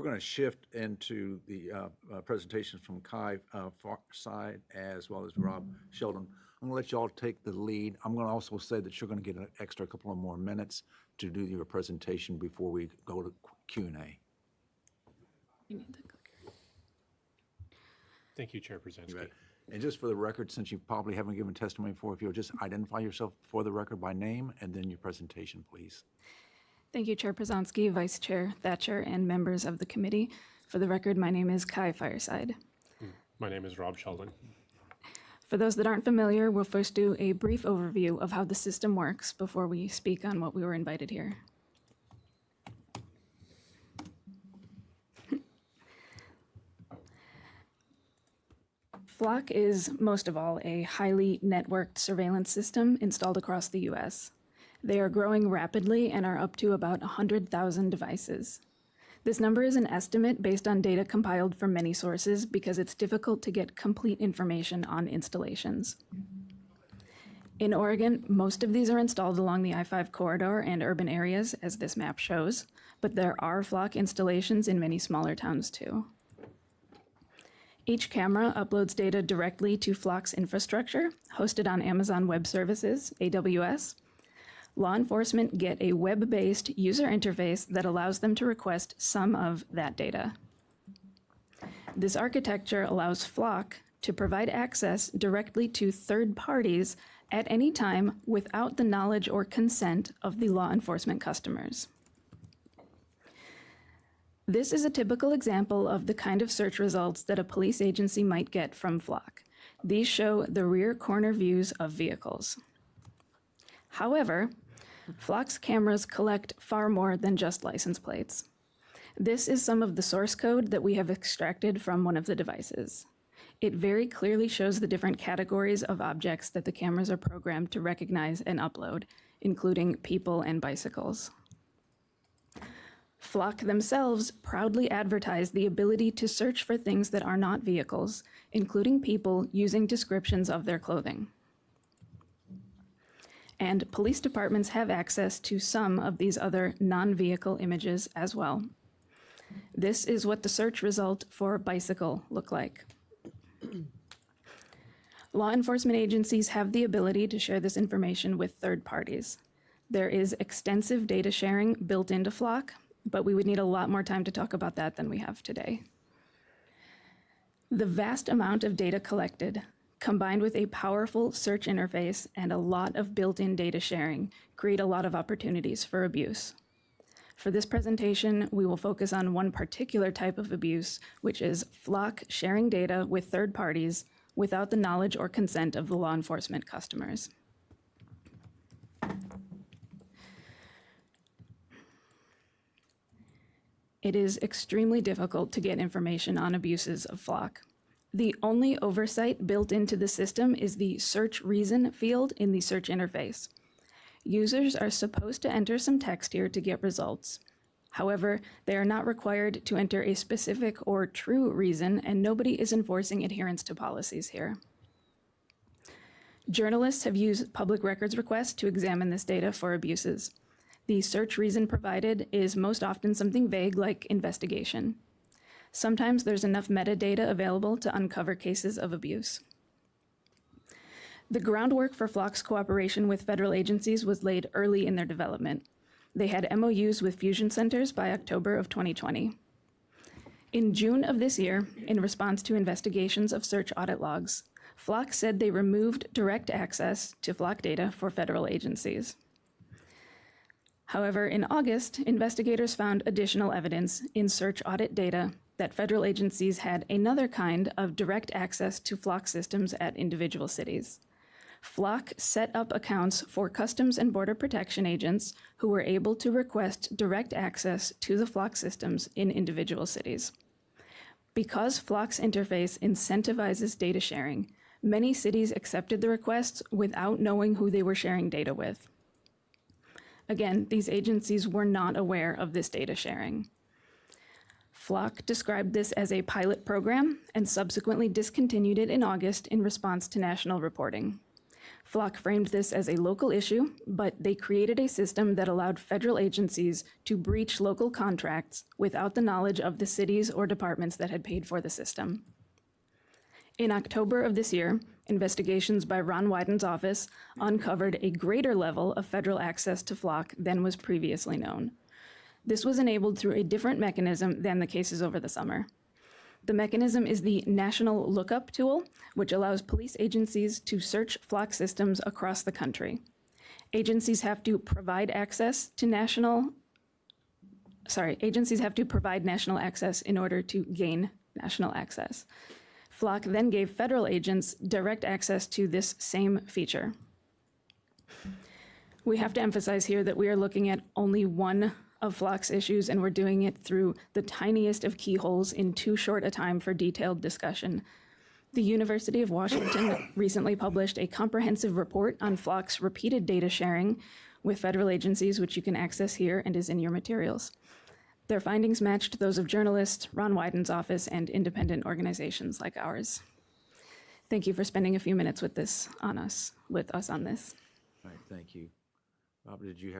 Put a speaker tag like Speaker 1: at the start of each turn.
Speaker 1: We're going to shift into the presentations from Kai side as well as Rob Sheldon. I'm going to let you all take the lead. I'm going to also say that you're going to get an extra couple of more minutes to do your presentation before we go to Q&A.
Speaker 2: Thank you, Chair Brzezinski.
Speaker 1: And just for the record, since you probably haven't given testimony before, if you'll just identify yourself for the record by name and then your presentation, please.
Speaker 3: Thank you, Chair Brzezinski, Vice Chair Thatcher, and members of the committee. For the record, my name is Kai Fireside.
Speaker 2: My name is Rob Sheldon.
Speaker 3: For those that aren't familiar, we'll first do a brief overview of how the system works before we speak on what we were invited here. Flock is, most of all, a highly networked surveillance system installed across the U.S. They are growing rapidly and are up to about 100,000 devices. This number is an estimate based on data compiled from many sources because it's difficult to get complete information on installations. In Oregon, most of these are installed along the I-5 corridor and urban areas, as this map shows, but there are Flock installations in many smaller towns too. Each camera uploads data directly to Flock's infrastructure, hosted on Amazon Web Services, AWS. Law enforcement get a web-based user interface that allows them to request some of that data. This architecture allows Flock to provide access directly to third parties at any time without the knowledge or consent of the law enforcement customers. This is a typical example of the kind of search results that a police agency might get from Flock. These show the rear corner views of vehicles. However, Flock's cameras collect far more than just license plates. This is some of the source code that we have extracted from one of the devices. It very clearly shows the different categories of objects that the cameras are programmed to recognize and upload, including people and bicycles. Flock themselves proudly advertise the ability to search for things that are not vehicles, including people using descriptions of their clothing. And police departments have access to some of these other non-vehicle images as well. This is what the search result for bicycle look like. Law enforcement agencies have the ability to share this information with third parties. There is extensive data sharing built into Flock, but we would need a lot more time to talk about that than we have today. The vast amount of data collected, combined with a powerful search interface and a lot of built-in data sharing, create a lot of opportunities for abuse. For this presentation, we will focus on one particular type of abuse, which is Flock sharing data with third parties without the knowledge or consent of the law enforcement customers. It is extremely difficult to get information on abuses of Flock. The only oversight built into the system is the search reason field in the search interface. Users are supposed to enter some text here to get results. However, they are not required to enter a specific or true reason, and nobody is enforcing adherence to policies here. Journalists have used public records requests to examine this data for abuses. The search reason provided is most often something vague like investigation. Sometimes there's enough metadata available to uncover cases of abuse. The groundwork for Flock's cooperation with federal agencies was laid early in their development. They had MOUs with fusion centers by October of 2020. In June of this year, in response to investigations of search audit logs, Flock said they removed direct access to Flock data for federal agencies. However, in August, investigators found additional evidence in search audit data that federal agencies had another kind of direct access to Flock systems at individual cities. Flock set up accounts for Customs and Border Protection agents who were able to request direct access to the Flock systems in individual cities. Because Flock's interface incentivizes data sharing, many cities accepted the requests without knowing who they were sharing data with. Again, these agencies were not aware of this data sharing. Flock described this as a pilot program and subsequently discontinued it in August in response to national reporting. Flock framed this as a local issue, but they created a system that allowed federal agencies to breach local contracts without the knowledge of the cities or departments that had paid for the system. In October of this year, investigations by Ron Wyden's office uncovered a greater level of federal access to Flock than was previously known. This was enabled through a different mechanism than the cases over the summer. The mechanism is the National Lookup Tool, which allows police agencies to search Flock systems across the country. Agencies have to provide national access in order to gain national access. Flock then gave federal agents direct access to this same feature. We have to emphasize here that we are looking at only one of Flock's issues, and we're doing it through the tiniest of keyholes in too short a time for detailed discussion. The University of Washington recently published a comprehensive report on Flock's repeated data sharing with federal agencies, which you can access here and is in your materials. Their findings matched those of journalists, Ron Wyden's office, and independent organizations like ours. Thank you for spending a few minutes with us on this.
Speaker 1: All right, thank you. Bob, did you have